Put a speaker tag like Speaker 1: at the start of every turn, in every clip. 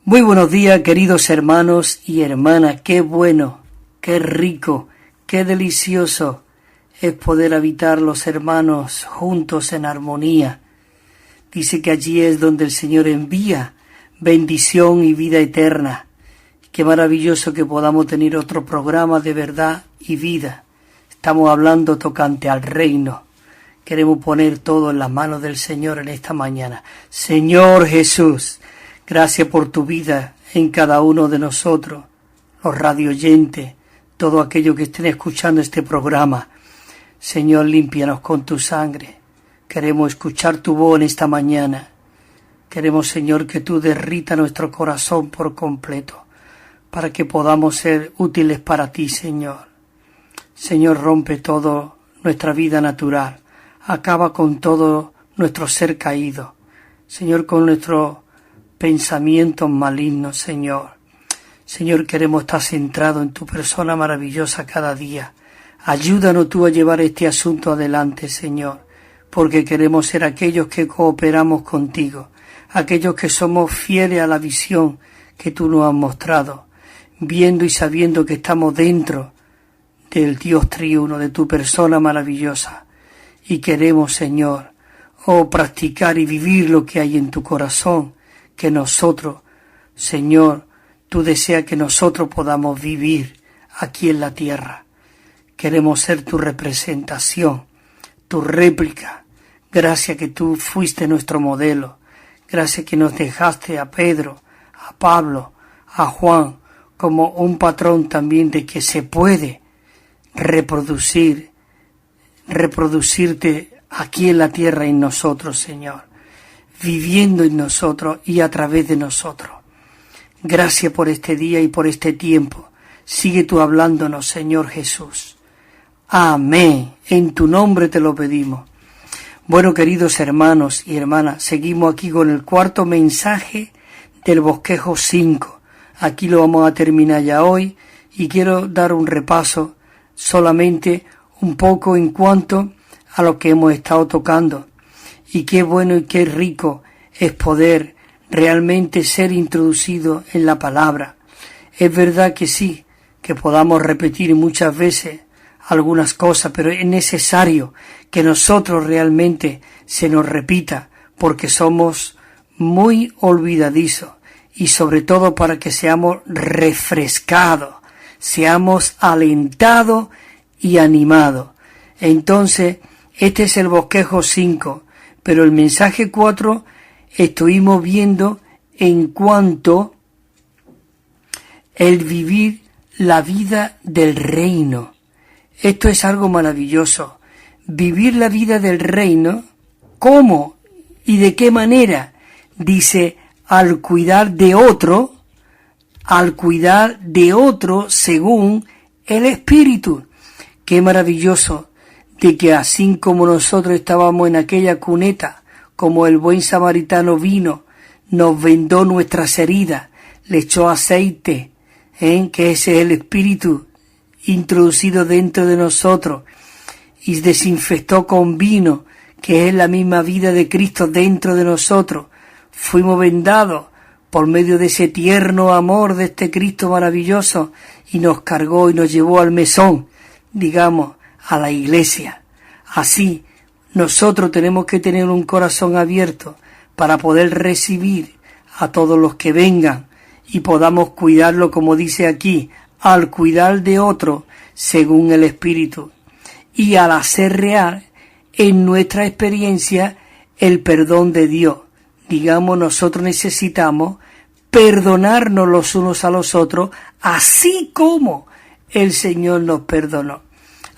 Speaker 1: Muy buenos días, queridos hermanos y hermanas. Qué bueno, qué rico, qué delicioso es poder habitar los hermanos juntos en armonía. Dice que allí es donde el Señor envía bendición y vida eterna. Qué maravilloso que podamos tener otro programa de verdad y vida. Estamos hablando tocante al reino. Queremos poner todo en las manos del Señor en esta mañana. Señor Jesús, gracias por tu vida en cada uno de nosotros, los radioyentes, todo aquello que estén escuchando este programa. Señor, límpianos con tu sangre. Queremos escuchar tu voz en esta mañana. Queremos, Señor, que tú derrita nuestro corazón por completo, para que podamos ser útiles para ti, Señor. Señor, rompe todo nuestra vida natural. Acaba con todo nuestro ser caído. Señor, con nuestros pensamientos malignos, Señor. Señor, queremos estar centrados en tu persona maravillosa cada día. Ayúdanos tú a llevar este asunto adelante, Señor, porque queremos ser aquellos que cooperamos contigo, aquellos que somos fieles a la visión que tú nos has mostrado, viendo y sabiendo que estamos dentro del Dios triuno, de tu persona maravillosa. Y queremos, Señor, practicar y vivir lo que hay en tu corazón, que nosotros, Señor, tú deseas que nosotros podamos vivir aquí en la tierra. Queremos ser tu representación, tu réplica. Gracias que tú fuiste nuestro modelo. Gracias que nos dejaste a Pedro, a Pablo, a Juan, como un patrón también de que se puede reproducirte aquí en la tierra en nosotros, Señor, viviendo en nosotros y a través de nosotros. Gracias por este día y por este tiempo. Sigue tú hablándonos, Señor Jesús. Amén. En tu nombre te lo pedimos. Bueno, queridos hermanos y hermanas, seguimos aquí con el cuarto mensaje del bosquejo 5. Aquí lo vamos a terminar ya hoy y quiero dar un repaso solamente un poco en cuanto a lo que hemos estado tocando. Y qué bueno y qué rico es poder realmente ser introducido en la palabra. Es verdad que sí, que podamos repetir muchas veces algunas cosas, pero es necesario que nosotros realmente se nos repita, porque somos muy olvidadizos, y sobre todo para que seamos refrescados, seamos alentados y animados. Entonces, este es el bosquejo 5, pero el mensaje 4 estuvimos viendo en cuanto el vivir la vida del reino. Esto es algo maravilloso. Vivir la vida del reino, ¿cómo y de qué manera? Dice, al cuidar de otro según el Espíritu. Qué maravilloso de que así como nosotros estábamos en aquella cuneta, como el buen samaritano vino, nos vendó nuestras heridas, le echó aceite, que ese es el Espíritu introducido dentro de nosotros, y desinfectó con vino, que es la misma vida de Cristo dentro de nosotros. Fuimos vendados por medio de ese tierno amor de este Cristo maravilloso, y nos cargó y nos llevó al mesón, digamos, a la iglesia. Así, nosotros tenemos que tener un corazón abierto para poder recibir a todos los que vengan y podamos cuidarlo, como dice aquí, al cuidar de otro según el Espíritu, y al hacer real en nuestra experiencia el perdón de Dios. Digamos, nosotros necesitamos perdonarnos los unos a los otros, así como el Señor nos perdonó.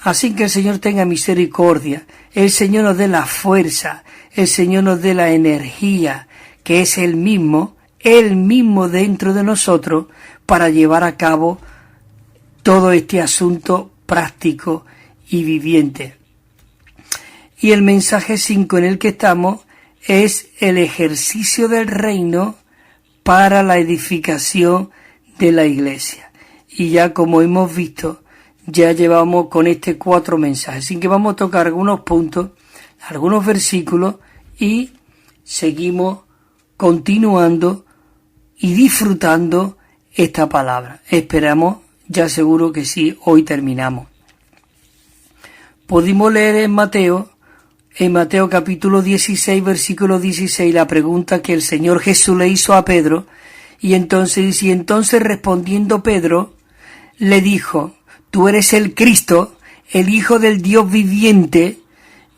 Speaker 1: Así que el Señor tenga misericordia, el Señor nos dé la fuerza, el Señor nos dé la energía, que es el mismo dentro de nosotros, para llevar a cabo todo este asunto práctico y viviente. Y el mensaje 5 en el que estamos es el ejercicio del reino para la edificación de la iglesia. Y ya como hemos visto, ya llevamos con este 4 mensajes. Así que vamos a tocar algunos puntos, algunos versículos y seguimos continuando y disfrutando esta palabra. Esperamos, ya seguro que sí, hoy terminamos. Pudimos leer en Mateo capítulo 16, versículo 16, la pregunta que el Señor Jesús le hizo a Pedro, y entonces respondiendo Pedro, le dijo, tú eres el Cristo, el Hijo del Dios viviente.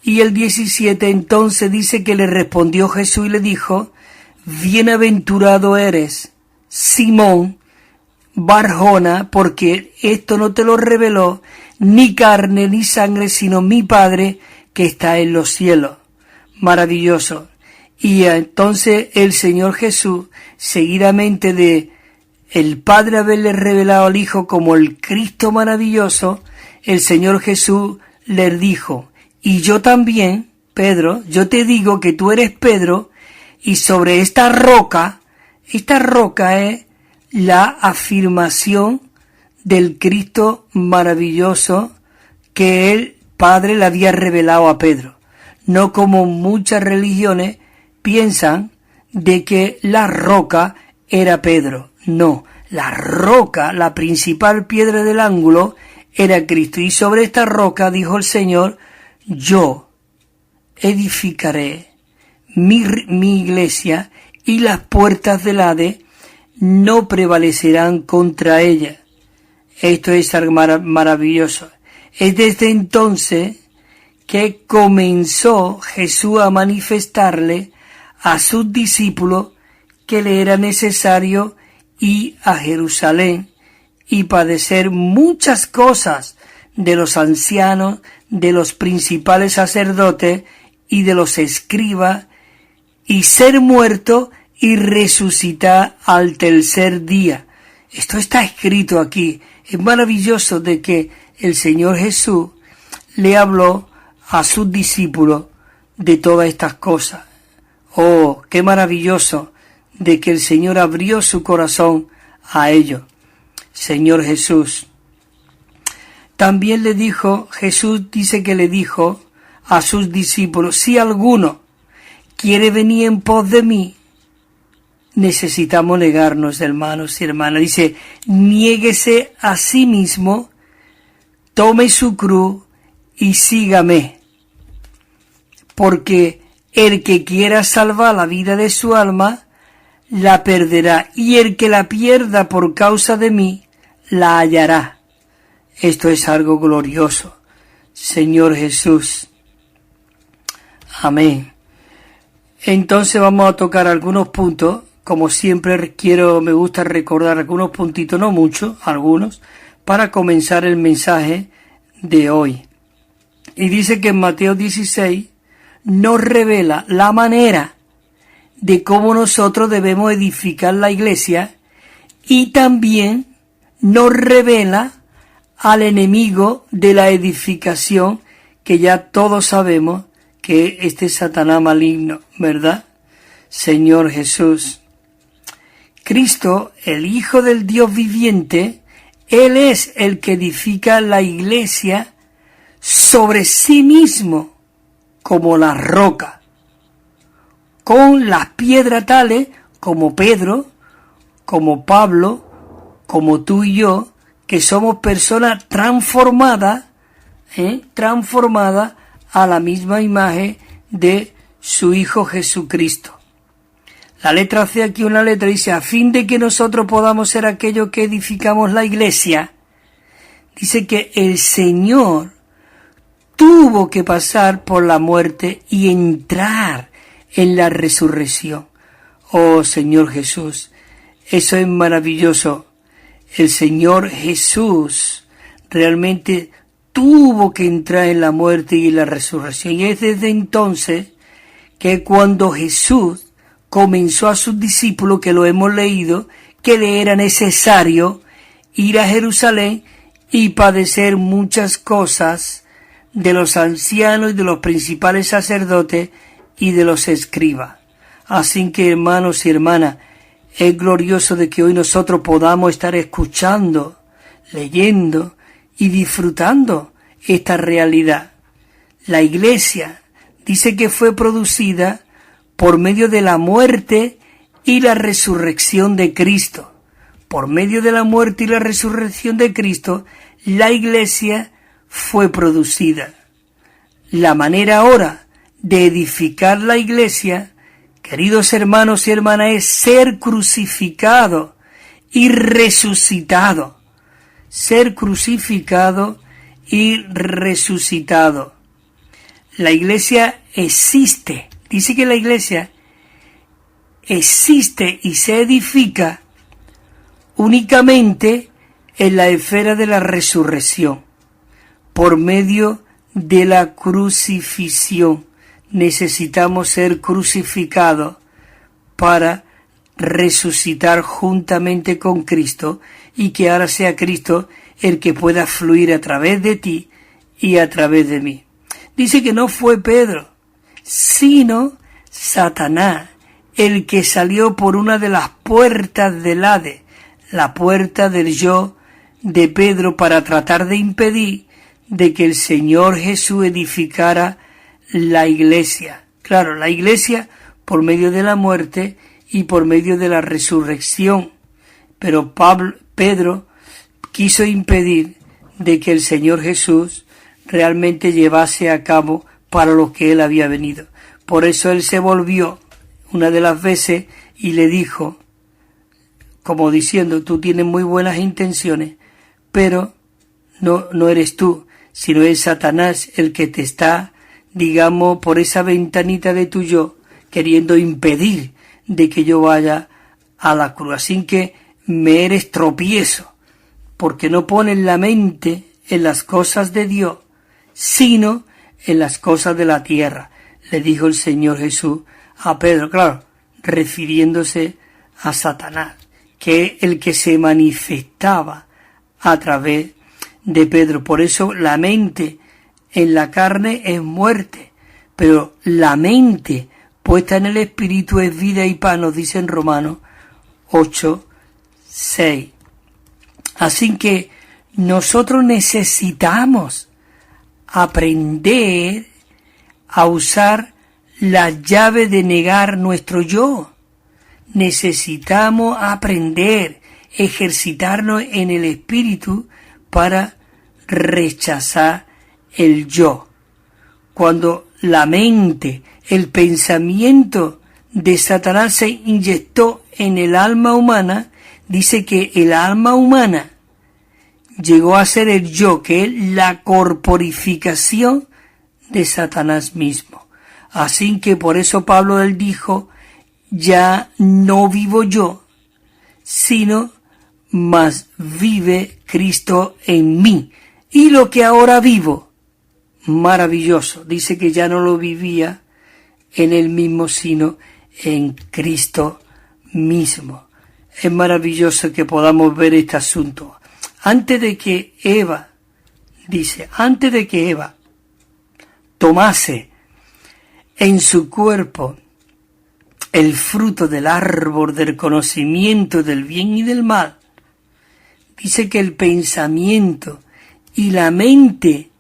Speaker 1: Y el 17 entonces dice que le respondió Jesús y le dijo, bienaventurado eres, Simón Barjona, porque esto no te lo reveló ni carne ni sangre, sino mi Padre que está en los cielos. Maravilloso. Y entonces el Señor Jesús, seguidamente de el Padre haberle revelado al Hijo como el Cristo maravilloso, el Señor Jesús le dijo, y yo también, Pedro, yo te digo que tú eres Pedro, y sobre esta roca es la afirmación del Cristo maravilloso que el Padre le había revelado a Pedro. No como muchas religiones piensan de que la roca era Pedro. No, la roca, la principal piedra del ángulo, era Cristo. Y sobre esta roca, dijo el Señor, yo edificaré mi iglesia y las puertas del Hades no prevalecerán contra ella. Esto es algo maravilloso. Es desde entonces que comenzó Jesús a manifestarle a sus discípulos que le era necesario ir a Jerusalén y padecer muchas cosas de los ancianos, de los principales sacerdotes y de los escribas, y ser muerto y resucitar al tercer día. Esto está escrito aquí. Es maravilloso de que el Señor Jesús le habló a sus discípulos de todas estas cosas. Oh, qué maravilloso de que el Señor abrió su corazón a ellos. Señor Jesús. También Jesús dice que le dijo a sus discípulos, si alguno quiere venir en pos de mí, necesitamos negarnos, hermanos y hermanas. Dice, niéguese a sí mismo, tome su cruz y sígame. Porque el que quiera salvar la vida de su alma, la perderá. Y el que la pierda por causa de mí, la hallará. Esto es algo glorioso. Señor Jesús. Amén. Entonces vamos a tocar algunos puntos. Como siempre me gusta recordar algunos puntitos, no muchos, algunos, para comenzar el mensaje de hoy. Y dice que en Mateo 16 nos revela la manera de cómo nosotros debemos edificar la iglesia, y también nos revela al enemigo de la edificación, que ya todos sabemos que este es Satanás maligno, ¿verdad? Señor Jesús. Cristo, el Hijo del Dios viviente, Él es el que edifica la iglesia sobre sí mismo como la roca, con las piedras tales como Pedro, como Pablo, como tú y yo, que somos personas transformadas a la misma imagen de su Hijo Jesucristo. La letra C, aquí una letra, dice, a fin de que nosotros podamos ser aquellos que edificamos la iglesia, dice que el Señor tuvo que pasar por la muerte y entrar en la resurrección. Oh Señor Jesús, eso es maravilloso. El Señor Jesús realmente tuvo que entrar en la muerte y en la resurrección. Y es desde entonces que cuando Jesús comenzó a sus discípulos, que lo hemos leído, que le era necesario ir a Jerusalén y padecer muchas cosas de los ancianos y de los principales sacerdotes y de los escribas. Así que, hermanos y hermanas, es glorioso de que hoy nosotros podamos estar escuchando, leyendo y disfrutando esta realidad. La iglesia dice que fue producida por medio de la muerte y la resurrección de Cristo. Por medio de la muerte y la resurrección de Cristo, la Iglesia fue producida. La manera ahora de edificar la Iglesia, queridos hermanos y hermanas, es ser crucificado y resucitado. Ser crucificado y resucitado. La Iglesia existe. Dice que la Iglesia existe y se edifica únicamente en la esfera de la resurrección, por medio de la crucifixión. Necesitamos ser crucificados para resucitar juntamente con Cristo y que ahora sea Cristo el que pueda fluir a través de ti y a través de mí. Dice que no fue Pedro, sino Satanás, el que salió por una de las puertas del Hades, la puerta del yo de Pedro, para tratar de impedir de que el Señor Jesús edificara la Iglesia. Claro, la Iglesia por medio de la muerte y por medio de la resurrección. Pero Pedro quiso impedir de que el Señor Jesús realmente llevase a cabo para lo que él había venido. Por eso él se volvió una de las veces y le dijo, como diciendo, tú tienes muy buenas intenciones, pero no eres tú, sino es Satanás el que te está, digamos, por esa ventanita de tu yo, queriendo impedir de que yo vaya a la cruz. Así que me eres tropiezo, porque no pones la mente en las cosas de Dios, sino en las cosas de la tierra, le dijo el Señor Jesús a Pedro, claro, refiriéndose a Satanás, que es el que se manifestaba a través de Pedro. Por eso la mente en la carne es muerte, pero la mente puesta en el Espíritu es vida y paz, nos dice en Romanos 8:6. Así que nosotros necesitamos aprender a usar la llave de negar nuestro yo. Necesitamos aprender, ejercitarnos en el Espíritu para rechazar el yo. Cuando la mente, el pensamiento de Satanás se inyectó en el alma humana, dice que el alma humana llegó a ser el yo, que es la corporificación de Satanás mismo. Así que por eso Pablo él dijo, ya no vivo yo, sino más vive Cristo en mí. Y lo que ahora vivo, maravilloso, dice que ya no lo vivía en él mismo, sino en Cristo mismo. Es maravilloso que podamos ver este asunto. Antes de que Eva tomase en su cuerpo el fruto del árbol del conocimiento del bien y del mal, dice que el pensamiento y la mente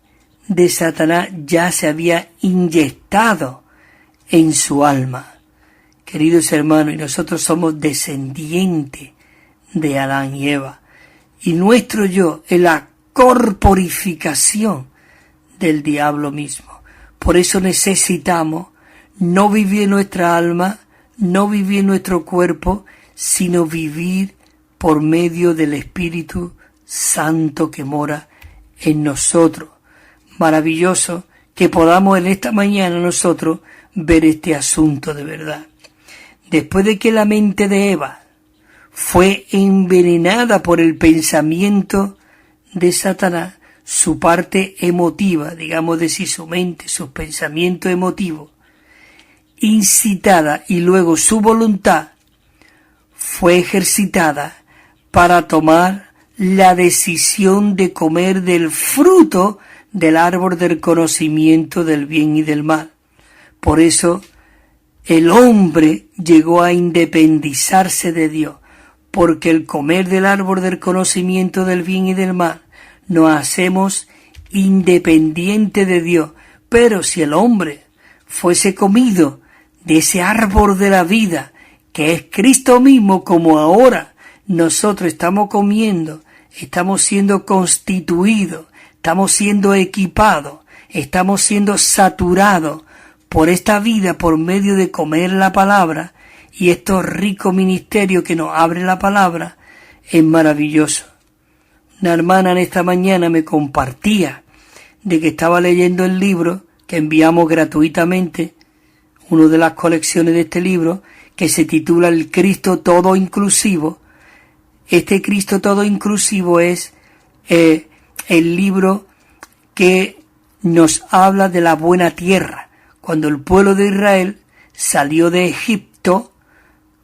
Speaker 1: de Satanás ya se había inyectado en su alma. Queridos hermanos, y nosotros somos descendientes de Adán y Eva, y nuestro yo es la corporificación del diablo mismo. Por eso necesitamos no vivir en nuestra alma, no vivir en nuestro cuerpo, sino vivir por medio del Espíritu Santo que mora en nosotros. Maravilloso que podamos en esta mañana nosotros ver este asunto de verdad. Después de que la mente de Eva fue envenenada por el pensamiento de Satanás, su parte emotiva, digamos decir, su mente, sus pensamientos emotivos, incitada, y luego su voluntad fue ejercitada para tomar la decisión de comer del fruto del árbol del conocimiento del bien y del mal. Por eso el hombre llegó a independizarse de Dios, porque el comer del árbol del conocimiento del bien y del mal nos hacemos independientes de Dios. Pero si el hombre fuese comido de ese árbol de la vida, que es Cristo mismo, como ahora nosotros estamos comiendo, estamos siendo constituidos, estamos siendo equipados, estamos siendo saturados por esta vida por medio de comer la palabra y estos ricos ministerios que nos abre la palabra, es maravilloso. Una hermana en esta mañana me compartía de que estaba leyendo el libro que enviamos gratuitamente, una de las colecciones de este libro, que se titula El Cristo Todo Inclusivo. Este Cristo Todo Inclusivo es el libro que nos habla de la buena tierra. Cuando el pueblo de Israel salió de Egipto,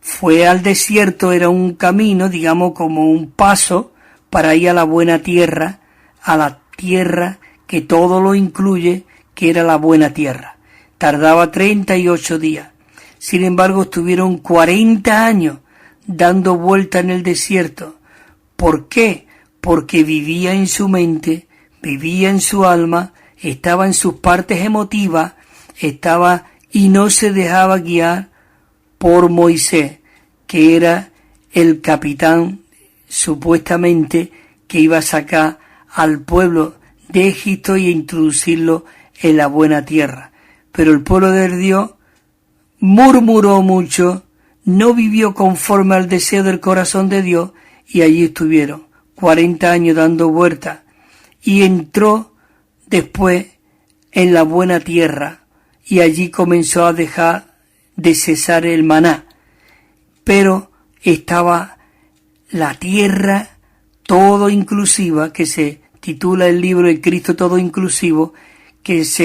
Speaker 1: fue al desierto, era un camino, digamos como un paso para ir a la buena tierra, a la tierra que todo lo incluye, que era la buena tierra. Tardaba 38 días. Sin embargo, estuvieron 40 años dando vuelta en el desierto. ¿Por qué? Porque vivía en su mente, vivía en su alma, estaba en sus partes emotivas, estaba y no se dejaba guiar por Moisés, que era el capitán supuestamente que iba a sacar al pueblo de Egipto y a introducirlo en la buena tierra. Pero el pueblo de Dios murmuró mucho, no vivió conforme al deseo del corazón de Dios, y allí estuvieron 40 años dando vueltas, y entró después en la buena tierra, y allí comenzó a dejar de cesar el maná. Pero estaba la tierra todo inclusiva, que se titula el libro El Cristo Todo Inclusivo, que es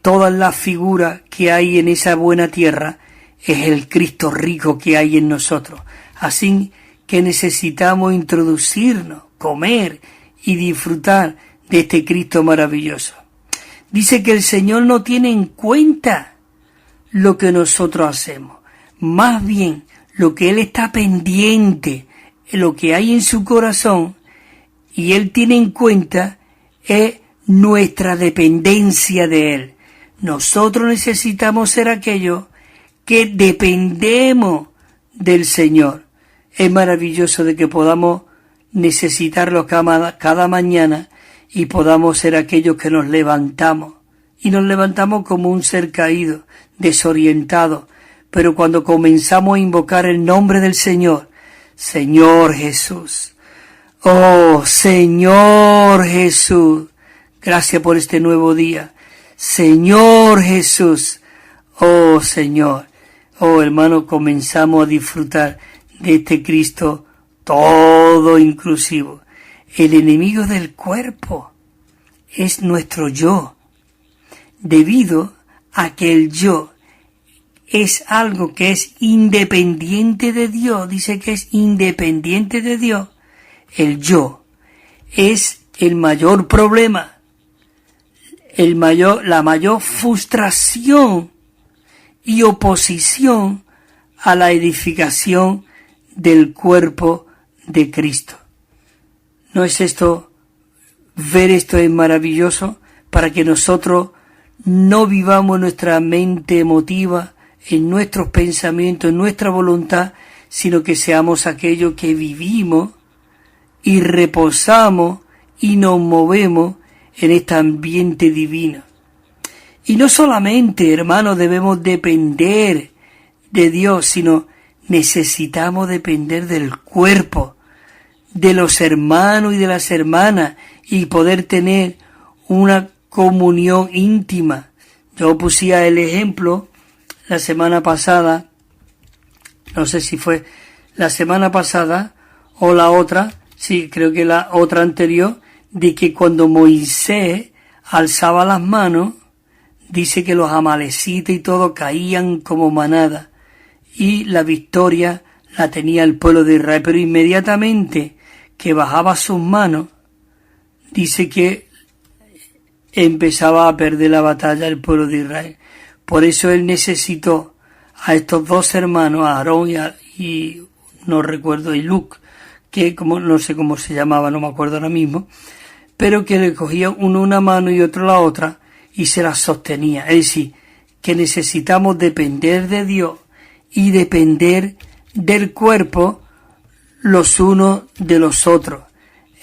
Speaker 1: todas las figuras que hay en esa buena tierra, es el Cristo rico que hay en nosotros. Así que necesitamos introducirnos, comer y disfrutar de este Cristo maravilloso. Dice que el Señor no tiene en cuenta lo que nosotros hacemos, más bien lo que Él está pendiente, lo que hay en su corazón, y Él tiene en cuenta es nuestra dependencia de Él. Nosotros necesitamos ser aquellos que dependemos del Señor. Es maravilloso de que podamos necesitarlo cada mañana y podamos ser aquellos que nos levantamos. Y nos levantamos como un ser caído, desorientado. Pero cuando comenzamos a invocar el nombre del Señor, Señor Jesús, oh Señor Jesús, gracias por este nuevo día. Señor Jesús, oh Señor, oh hermano, comenzamos a disfrutar de este Cristo todo inclusivo. El enemigo del cuerpo es nuestro yo, debido a que el yo es algo que es independiente de Dios. Dice que es independiente de Dios. El yo es el mayor problema, la mayor frustración y oposición a la edificación del cuerpo de Cristo. ¿No es esto, ver esto es maravilloso para que nosotros no vivamos nuestra mente emotiva, en nuestros pensamientos, en nuestra voluntad, sino que seamos aquellos que vivimos y reposamos y nos movemos en este ambiente divino? Y no solamente, hermanos, debemos depender de Dios, sino necesitamos depender del cuerpo, de los hermanos y de las hermanas, y poder tener una comunión íntima. Yo pusía el ejemplo la semana pasada, no sé si fue la semana pasada o la otra, sí, creo que la otra anterior, de que cuando Moisés alzaba las manos, dice que los amalecitas y todo caían como manada, y la victoria la tenía el pueblo de Israel. Pero inmediatamente que bajaba sus manos, dice que empezaba a perder la batalla el pueblo de Israel. Por eso él necesitó a estos dos hermanos, a Aarón y no recuerdo, y Luc, que no sé cómo se llamaba, no me acuerdo ahora mismo, pero que le cogía uno una mano y otro la otra y se la sostenía. Es decir, que necesitamos depender de Dios y depender del cuerpo los unos de los otros.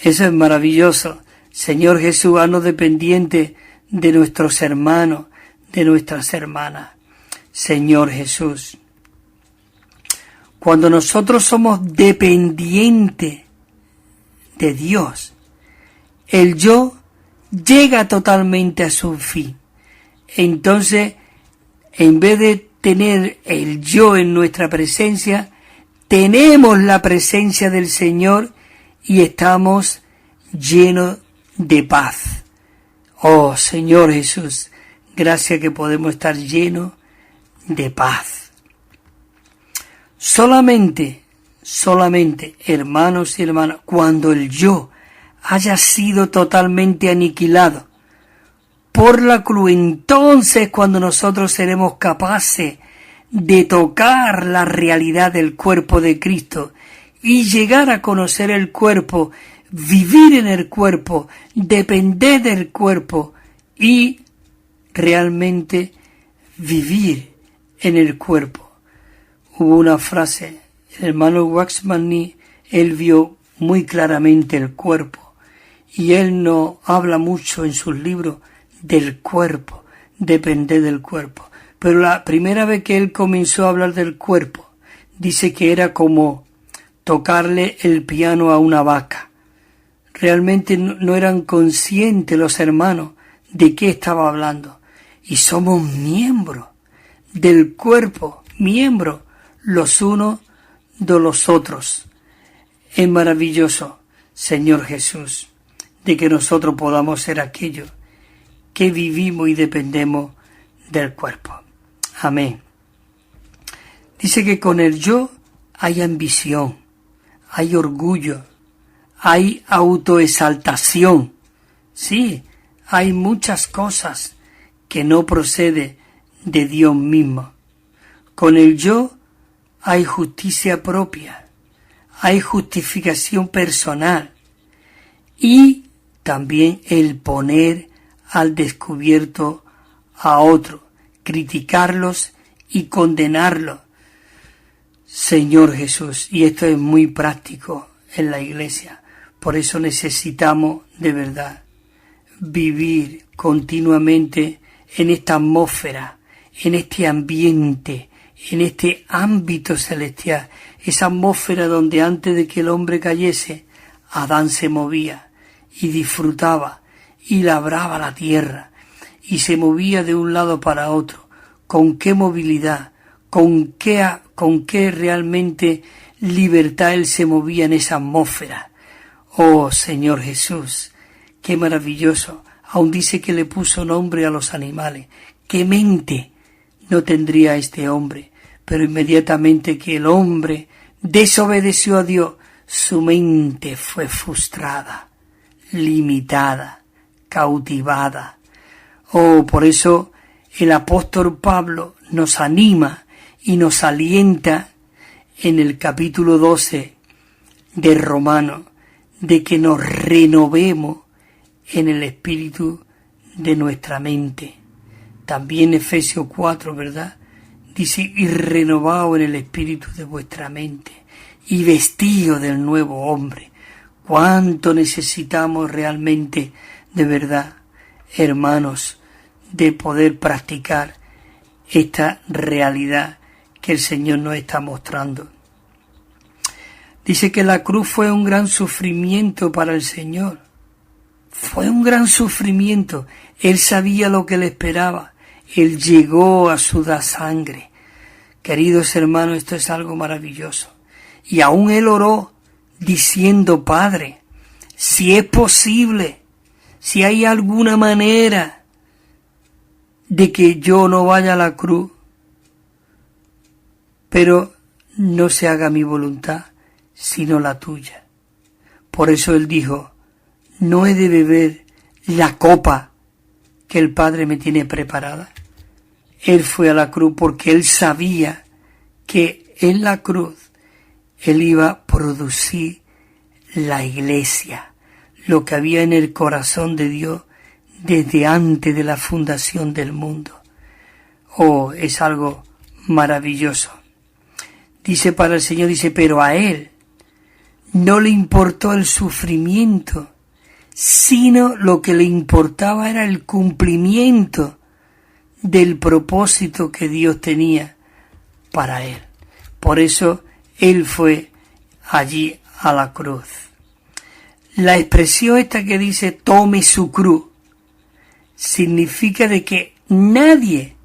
Speaker 1: Eso es maravilloso. Señor Jesús, haznos dependientes de nuestros hermanos, de nuestras hermanas. Señor Jesús, cuando nosotros somos dependientes de Dios, el yo llega totalmente a su fin. Entonces, en vez de tener el yo en nuestra presencia, tenemos la presencia del Señor y estamos llenos de paz. Oh Señor Jesús, gracias que podemos estar llenos de paz. Solamente, hermanos y hermanas, cuando el yo haya sido totalmente aniquilado por la cruz, entonces cuando nosotros seremos capaces de tocar la realidad del cuerpo de Cristo y llegar a conocer el cuerpo, vivir en el cuerpo, depender del cuerpo y realmente vivir en el cuerpo. Hubo una frase, el hermano Waxman, él vio muy claramente el cuerpo y él no habla mucho en sus libros del cuerpo, depender del cuerpo. Pero la primera vez que él comenzó a hablar del cuerpo, dice que era como tocarle el piano a una vaca. Realmente no eran conscientes los hermanos de qué estaba hablando. Y somos miembros del cuerpo, miembros los unos de los otros. Es maravilloso, Señor Jesús, de que nosotros podamos ser aquellos que vivimos y dependemos del cuerpo. Amén. Dice que con el yo hay ambición, hay orgullo, hay autoexaltación. Sí, hay muchas cosas que no procede de Dios mismo. Con el yo hay justicia propia, hay justificación personal y también el poner al descubierto a otro, criticarlos y condenarlos. Señor Jesús, y esto es muy práctico en la iglesia, por eso necesitamos de verdad vivir continuamente en esta atmósfera, en este ambiente, en este ámbito celestial, esa atmósfera donde antes de que el hombre cayese, Adán se movía y disfrutaba y labraba la tierra y se movía de un lado para otro. ¿Con qué movilidad? ¿Con qué realmente libertad él se movía en esa atmósfera? Oh Señor Jesús, qué maravilloso. Aún dice que le puso nombre a los animales. ¿Qué mente no tendría este hombre? Pero inmediatamente que el hombre desobedeció a Dios, su mente fue frustrada, limitada, cautivada. Oh, por eso el apóstol Pablo nos anima y nos alienta en el capítulo 12 de Romanos de que nos renovemos en el espíritu de nuestra mente. También Efesios 4, ¿verdad? Dice, y renovado en el espíritu de vuestra mente y vestido del nuevo hombre. ¿Cuánto necesitamos realmente, de verdad, hermanos, de poder practicar esta realidad que el Señor nos está mostrando? Dice que la cruz fue un gran sufrimiento para el Señor. Fue un gran sufrimiento. Él sabía lo que le esperaba. Él llegó a sudar sangre. Queridos hermanos, esto es algo maravilloso. Y aún él oró diciendo, Padre, si es posible, si hay alguna manera de que yo no vaya a la cruz, pero no se haga mi voluntad, sino la tuya. Por eso él dijo, no he de beber la copa que el Padre me tiene preparada. Él fue a la cruz porque él sabía que en la cruz él iba a producir la iglesia, lo que había en el corazón de Dios desde antes de la fundación del mundo. Oh, es algo maravilloso. Dice para el Señor, dice, pero a Él no le importó el sufrimiento, sino lo que le importaba era el cumplimiento del propósito que Dios tenía para Él. Por eso Él fue allí a la cruz. La expresión esta que dice tome su cruz significa de que nadie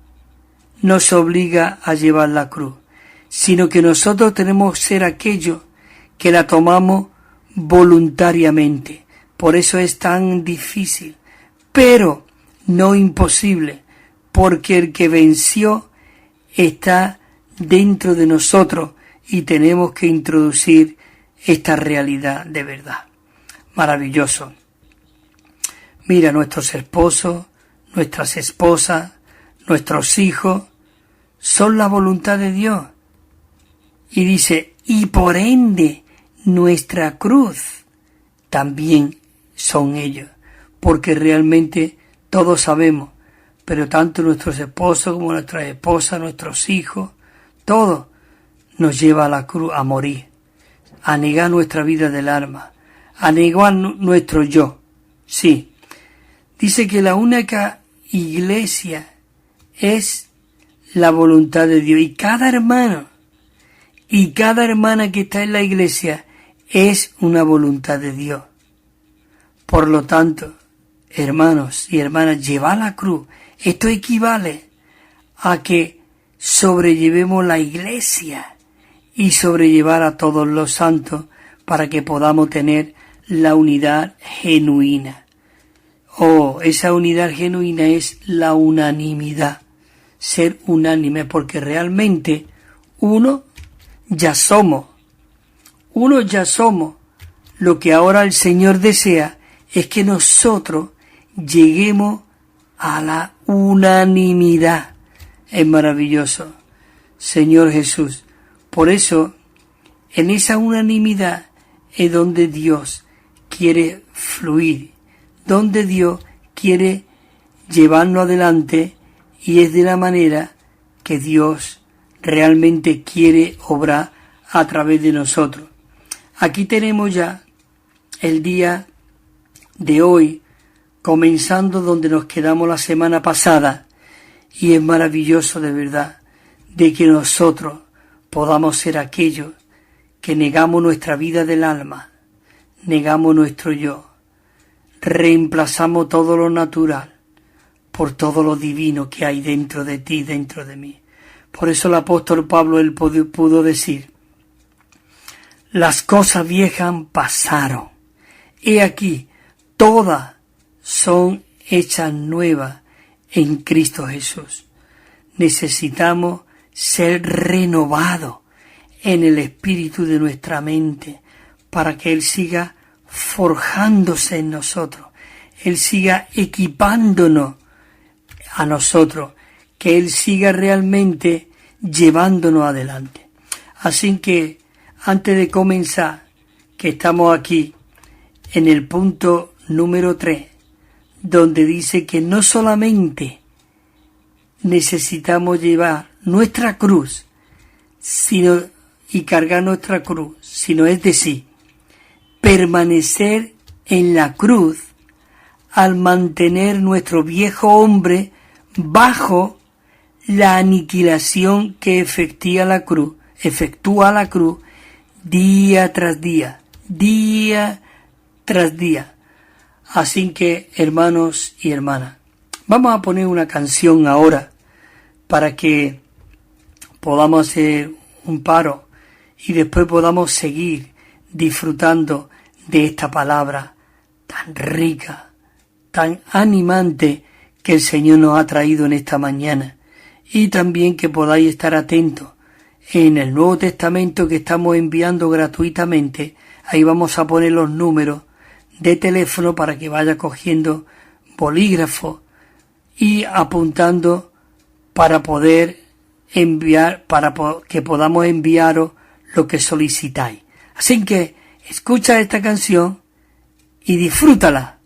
Speaker 1: nos obliga a llevar la cruz, sino que nosotros tenemos que ser aquellos que la tomamos voluntariamente. Por eso es tan difícil, pero no imposible, porque el que venció está dentro de nosotros y tenemos que introducir esta realidad de verdad. Maravilloso. Mira, nuestros esposos, nuestras esposas, nuestros hijos son la voluntad de Dios. Y dice, y por ende nuestra cruz también son ellos, porque realmente todos sabemos, pero tanto nuestros esposos como nuestras esposas, nuestros hijos, todo nos lleva a la cruz, a morir, a negar nuestra vida del alma, a negar nuestro yo. Sí, dice que la única iglesia es la voluntad de Dios, y cada hermano y cada hermana que está en la iglesia es una voluntad de Dios. Por lo tanto, hermanos y hermanas, llevar la cruz, esto equivale a que sobrellevemos la iglesia y sobrellevar a todos los santos para que podamos tener la unidad genuina. Esa unidad genuina es la unanimidad, ser unánime, porque realmente uno ya somos. Lo que ahora el Señor desea es que nosotros lleguemos a la unanimidad. Es maravilloso, Señor Jesús. Por eso, en esa unanimidad es donde Dios quiere fluir, donde Dios quiere llevarnos adelante, y es de la manera que Dios realmente quiere obrar a través de nosotros. Aquí tenemos ya el día de hoy, comenzando donde nos quedamos la semana pasada, y es maravilloso de verdad de que nosotros podamos ser aquellos que negamos nuestra vida del alma, negamos nuestro yo, reemplazamos todo lo natural por todo lo divino que hay dentro de ti, dentro de mí. Por eso el apóstol Pablo, él pudo decir, las cosas viejas pasaron, he aquí, todas son hechas nuevas en Cristo Jesús. Necesitamos ser renovados en el espíritu de nuestra mente para que Él siga forjándose en nosotros, Él siga equipándonos a nosotros, que Él siga realmente llevándonos adelante. Así que antes de comenzar, que estamos aquí en el punto número 3, donde dice que no solamente necesitamos llevar nuestra cruz y cargar nuestra cruz, sino es decir, permanecer en la cruz al mantener nuestro viejo hombre bajo la aniquilación que efectúa la cruz día tras día, día tras día. Así que, hermanos y hermanas, vamos a poner una canción ahora para que podamos hacer un paro y después podamos seguir disfrutando de esta palabra tan rica, tan animante que el Señor nos ha traído en esta mañana, y también que podáis estar atentos en el Nuevo Testamento que estamos enviando gratuitamente. Ahí vamos a poner los números de teléfono para que vaya cogiendo bolígrafo y apuntando para poder enviar, para que podamos enviaros lo que solicitáis. Así que escucha esta canción y disfrútala.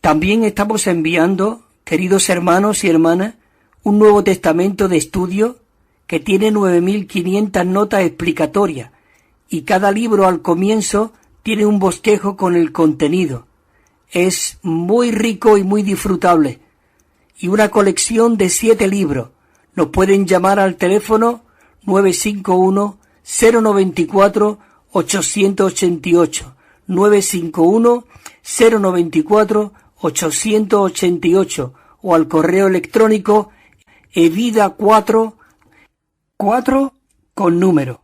Speaker 1: También estamos enviando, queridos hermanos y hermanas, un Nuevo Testamento de estudio que tiene 9.500 notas explicatorias y cada libro al comienzo tiene un bosquejo con el contenido. Es muy rico y muy disfrutable. Y una colección de 7 libros. Nos pueden llamar al teléfono 951-094-888. 951-094-888 o al correo electrónico evida4 con número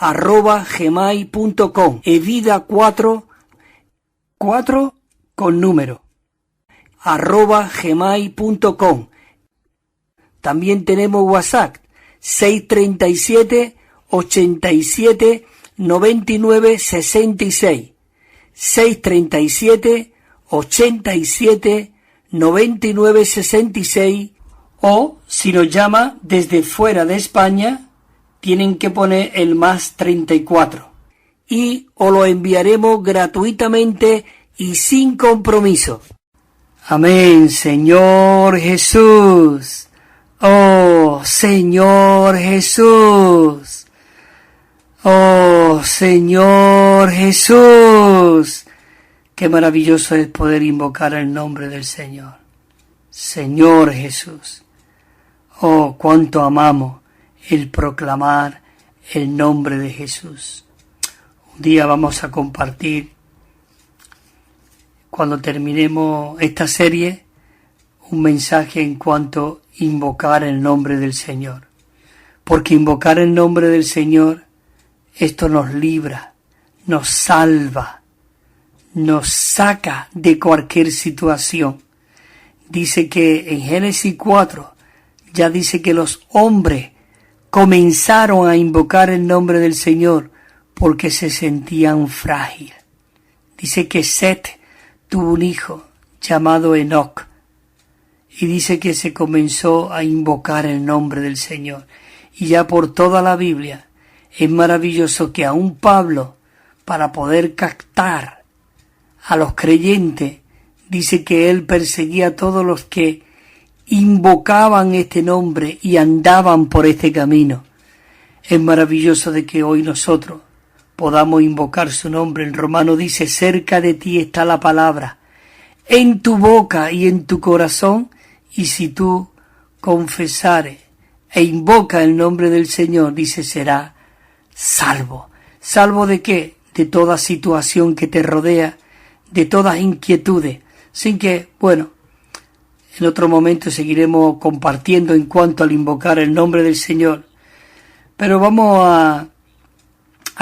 Speaker 1: @gmail.com. evida4 con número @gmail.com. También tenemos WhatsApp 637 87 99 66 637 87 99 66, o si nos llama desde fuera de España tienen que poner el +34 y os lo enviaremos gratuitamente y sin compromiso. Amén, Señor Jesús. Oh, Señor Jesús. Oh, Señor Jesús. Qué maravilloso es poder invocar el nombre del Señor. Señor Jesús. Oh, cuánto amamos el proclamar el nombre de Jesús. Un día vamos a compartir, cuando terminemos esta serie, un mensaje en cuanto a invocar el nombre del Señor. Porque invocar el nombre del Señor, esto nos libra, nos salva, nos saca de cualquier situación. Dice que en Génesis 4 ya dice que los hombres comenzaron a invocar el nombre del Señor porque se sentían frágiles. Dice que Set tuvo un hijo llamado Enoc y dice que se comenzó a invocar el nombre del Señor. Y ya por toda la Biblia es maravilloso que aún Pablo, para poder captar a los creyentes, dice que él perseguía a todos los que invocaban este nombre y andaban por este camino. Es maravilloso de que hoy nosotros podamos invocar su nombre. En Romano dice, cerca de ti está la palabra, en tu boca y en tu corazón, y si tú confesares e invoca el nombre del Señor, dice, será salvo. ¿Salvo de qué? De toda situación que te rodea, de todas inquietudes. Así que, bueno, en otro momento seguiremos compartiendo en cuanto al invocar el nombre del Señor. Pero vamos a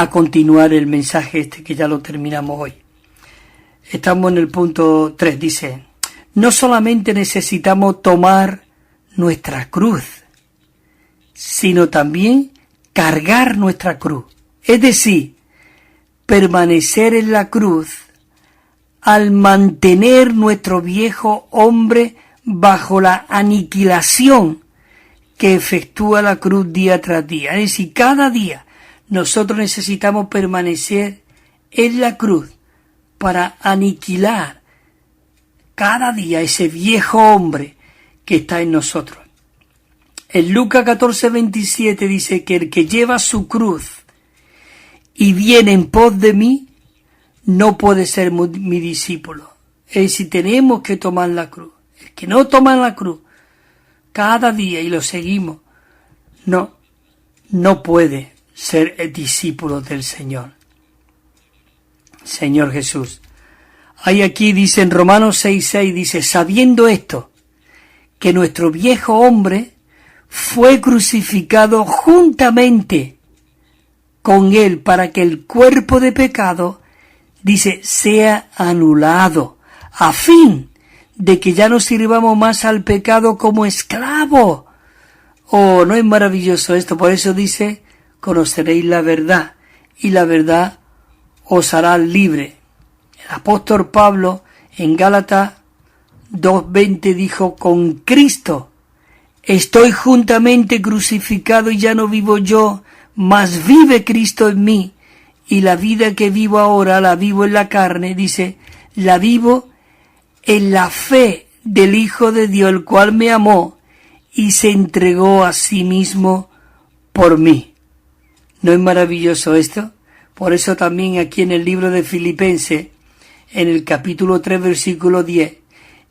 Speaker 1: continuar el mensaje este que ya lo terminamos hoy. Estamos en el punto 3, dice, no solamente necesitamos tomar nuestra cruz, sino también cargar nuestra cruz. Es decir, permanecer en la cruz al mantener nuestro viejo hombre bajo la aniquilación que efectúa la cruz día tras día. Es decir, cada día nosotros necesitamos permanecer en la cruz para aniquilar cada día ese viejo hombre que está en nosotros. En Lucas 14:27 dice que el que lleva su cruz y viene en pos de mí, no puede ser mi discípulo. Es decir, tenemos que tomar la cruz. El que no toma la cruz cada día y lo seguimos, no puede ser el discípulo del Señor. Señor Jesús. Hay aquí, dice en Romanos 6:6, dice, sabiendo esto, que nuestro viejo hombre fue crucificado juntamente con él para que el cuerpo de pecado, dice, sea anulado, a fin de que ya no sirvamos más al pecado como esclavos. Oh, ¿no es maravilloso esto? Por eso dice, conoceréis la verdad, y la verdad os hará libre. El apóstol Pablo en Gálatas 2:20 dijo, con Cristo estoy juntamente crucificado y ya no vivo yo, mas vive Cristo en mí, y la vida que vivo ahora la vivo en la carne, dice, la vivo en la fe del Hijo de Dios, el cual me amó y se entregó a sí mismo por mí. ¿No es maravilloso esto? Por eso también aquí en el libro de Filipenses, en el capítulo 3, versículo 10,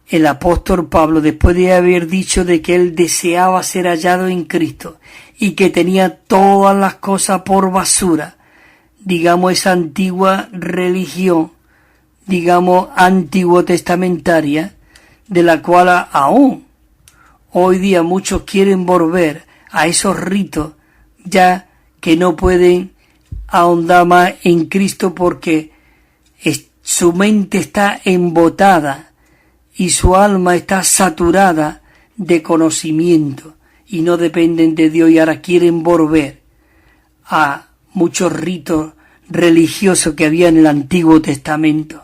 Speaker 1: el apóstol Pablo, después de haber dicho de que él deseaba ser hallado en Cristo y que tenía todas las cosas por basura, digamos esa antigua religión, digamos antiguo testamentaria, de la cual aún hoy día muchos quieren volver a esos ritos, ya que no pueden ahondar más en Cristo porque su mente está embotada y su alma está saturada de conocimiento y no dependen de Dios, y ahora quieren volver a muchos ritos religiosos que había en el Antiguo Testamento.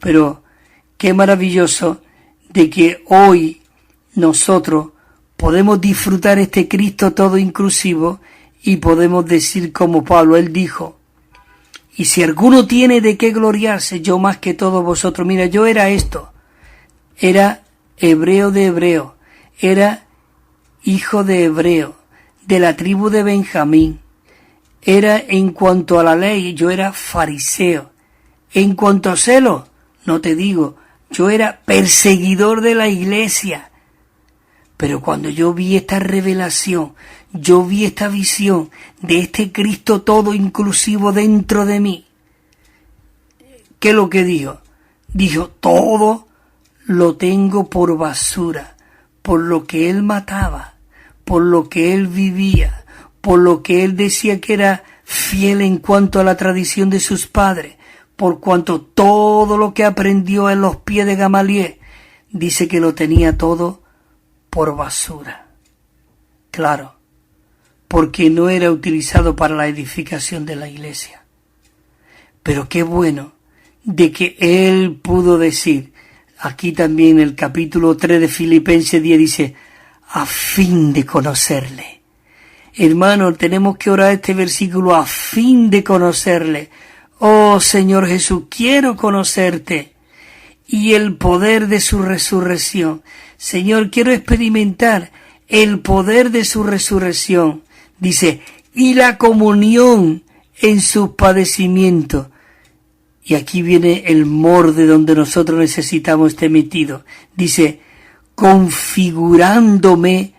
Speaker 1: Pero qué maravilloso de que hoy nosotros podemos disfrutar este Cristo todo inclusivo y podemos decir como Pablo, él dijo: y si alguno tiene de qué gloriarse, yo más que todos vosotros. Mira, yo era esto, era hebreo de hebreo, era hijo de hebreo, de la tribu de Benjamín. Era en cuanto a la ley, yo era fariseo. En cuanto a celo, no te digo, yo era perseguidor de la iglesia. Pero cuando yo vi esta revelación, yo vi esta visión de este Cristo todo inclusivo dentro de mí, ¿qué es lo que dijo? Dijo: todo lo tengo por basura, por lo que él mataba, por lo que él vivía, por lo que él decía que era fiel en cuanto a la tradición de sus padres, por cuanto todo lo que aprendió en los pies de Gamaliel, dice que lo tenía todo por basura. Claro, porque no era utilizado para la edificación de la iglesia. Pero qué bueno de que él pudo decir, aquí también en el capítulo 3 de Filipenses 10 dice: a fin de conocerle. Hermano, tenemos que orar este versículo: a fin de conocerle. Oh Señor Jesús, quiero conocerte y el poder de su resurrección. Señor, quiero experimentar el poder de su resurrección. Dice: y la comunión en sus padecimientos. Y aquí viene el morde donde nosotros necesitamos estar metidos. Dice: configurándome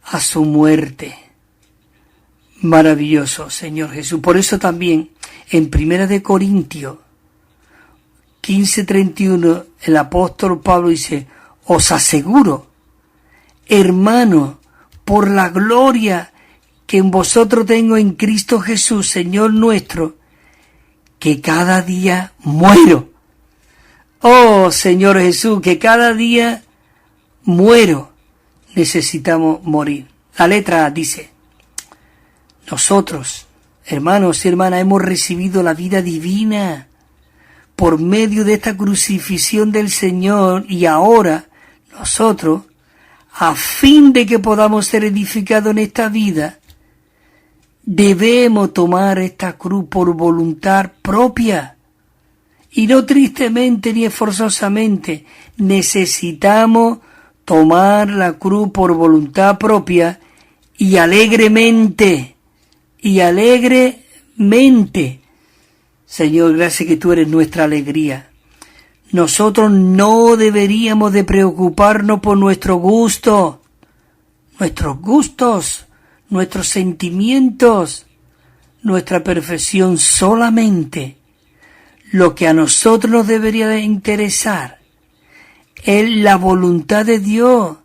Speaker 1: a su muerte. Maravilloso, Señor Jesús. Por eso también en 1 Corintios 15:31 el apóstol Pablo dice: os aseguro, hermano, por la gloria que en vosotros tengo en Cristo Jesús, Señor nuestro, que cada día muero. Oh Señor Jesús, que cada día muero. Necesitamos morir. La letra A dice: nosotros, hermanos y hermanas, hemos recibido la vida divina por medio de esta crucifixión del Señor, y ahora nosotros, a fin de que podamos ser edificados en esta vida, debemos tomar esta cruz por voluntad propia y no tristemente ni forzosamente. Necesitamos tomar la cruz por voluntad propia y alegremente. Señor, gracias que tú eres nuestra alegría. Nosotros no deberíamos de preocuparnos por nuestros gustos, nuestros sentimientos, nuestra perfección. Solamente lo que a nosotros nos debería de interesar es la voluntad de Dios,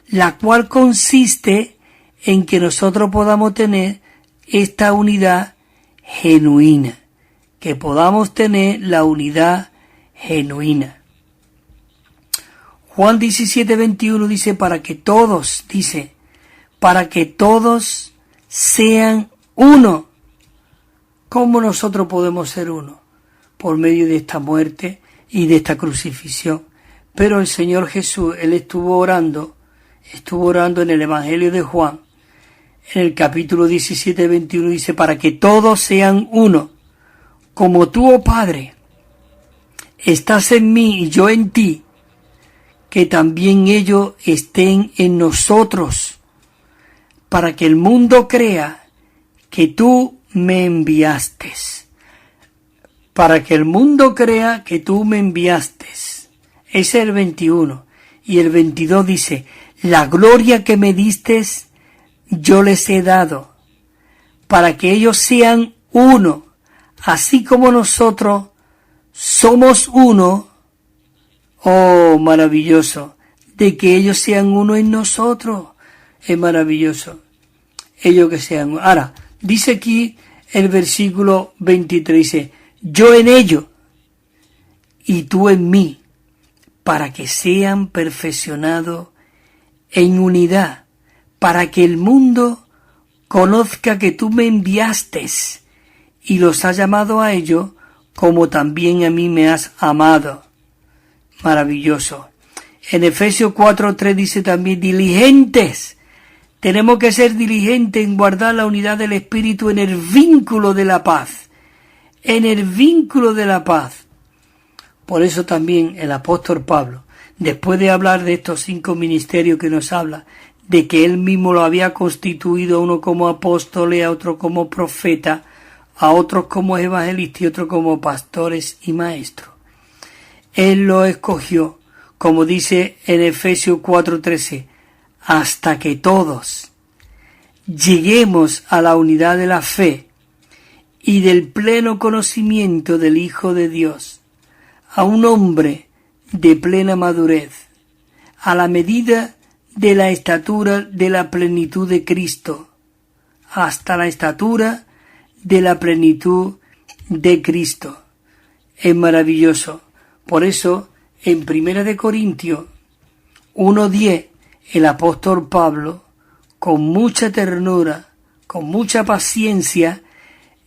Speaker 1: la cual consiste en que nosotros podamos tener esta unidad genuina, que podamos tener la unidad genuina. Juan 17:21 dice: para que todos sean uno. ¿Cómo nosotros podemos ser uno? Por medio de esta muerte y de esta crucifixión. Pero el Señor Jesús, él estuvo orando en el Evangelio de Juan, en el capítulo 17:21 dice: para que todos sean uno, como tú, oh Padre, estás en mí y yo en ti, que también ellos estén en nosotros, para que el mundo crea que tú me enviaste. Para que el mundo crea que tú me enviaste. Ese es el 21. Y el 22 dice, la gloria que me diste, yo les he dado, para que ellos sean uno, así como nosotros somos uno. Oh, maravilloso, de que ellos sean uno en nosotros. Es maravilloso. Ellos que sean uno. Ahora, dice aquí el versículo 23, dice, yo en ellos y tú en mí, para que sean perfeccionados en unidad, para que el mundo conozca que tú me enviaste y los has llamado a ellos como también a mí me has amado. Maravilloso. En Efesios 4:3 dice también, diligentes. Tenemos que ser diligentes en guardar la unidad del Espíritu en el vínculo de la paz. En el vínculo de la paz. Por eso también el apóstol Pablo, después de hablar de estos 5 ministerios que nos habla, de que él mismo lo había constituido, uno como apóstol, a otro como profeta, a otros como evangelistas y otros como pastores y maestros. Él lo escogió, como dice en Efesios 4:13, hasta que todos lleguemos a la unidad de la fe y del pleno conocimiento del Hijo de Dios, a un hombre de plena madurez, a la medida de la estatura de la plenitud de Cristo, hasta la estatura de la plenitud de Cristo. Es maravilloso. Por eso, en 1 Corintios 1:10, el apóstol Pablo, con mucha ternura, con mucha paciencia,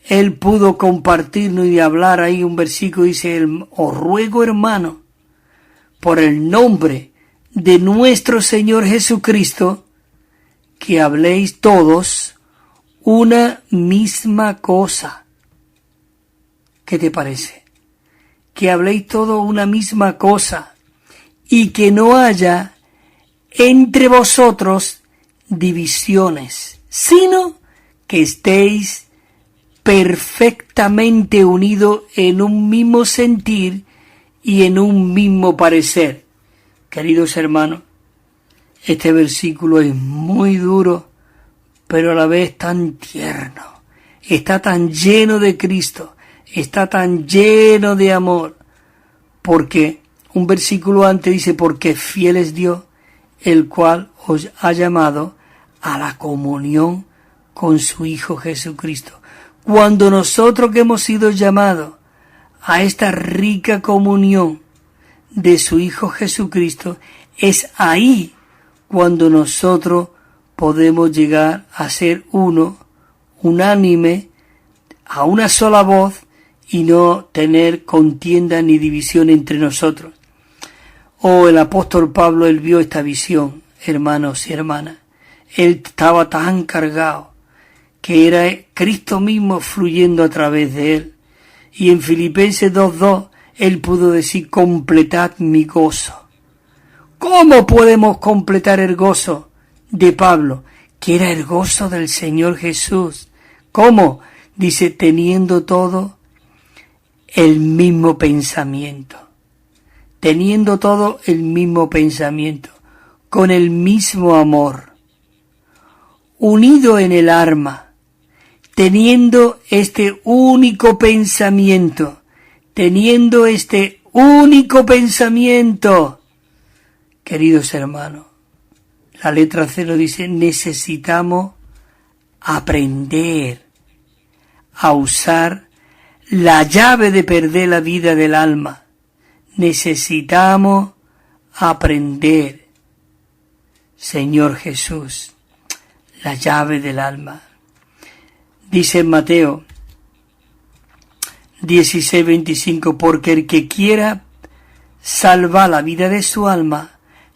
Speaker 1: él pudo compartirnos y hablar ahí un versículo, dice, os ruego, hermano, por el nombre de nuestro Señor Jesucristo, que habléis todos una misma cosa. ¿Qué te parece? Que habléis todos una misma cosa y que no haya entre vosotros divisiones, sino que estéis perfectamente unidos en un mismo sentir y en un mismo parecer. Queridos hermanos, este versículo es muy duro, pero a la vez tan tierno. Está tan lleno de Cristo, está tan lleno de amor, porque un versículo antes dice, porque fiel es Dios, el cual os ha llamado a la comunión con su Hijo Jesucristo. Cuando nosotros que hemos sido llamados a esta rica comunión de su Hijo Jesucristo, es ahí cuando nosotros podemos llegar a ser uno, unánime, a una sola voz y no tener contienda ni división entre nosotros. Oh, el apóstol Pablo, él vio esta visión, hermanos y hermanas. Él estaba tan cargado que era Cristo mismo fluyendo a través de él. Y en Filipenses 2:2 él pudo decir, completad mi gozo. ¿Cómo podemos completar el gozo de Pablo? Que era el gozo del Señor Jesús. ¿Cómo? Dice, teniendo todo el mismo pensamiento. Teniendo todo el mismo pensamiento, con el mismo amor, unido en el alma, teniendo este único pensamiento, Queridos hermanos, la letra 0 dice, necesitamos aprender a usar la llave de perder la vida del alma. Necesitamos aprender, Señor Jesús, la llave del alma. Dice en Mateo 16:25, porque el que quiera salvar la vida de su alma,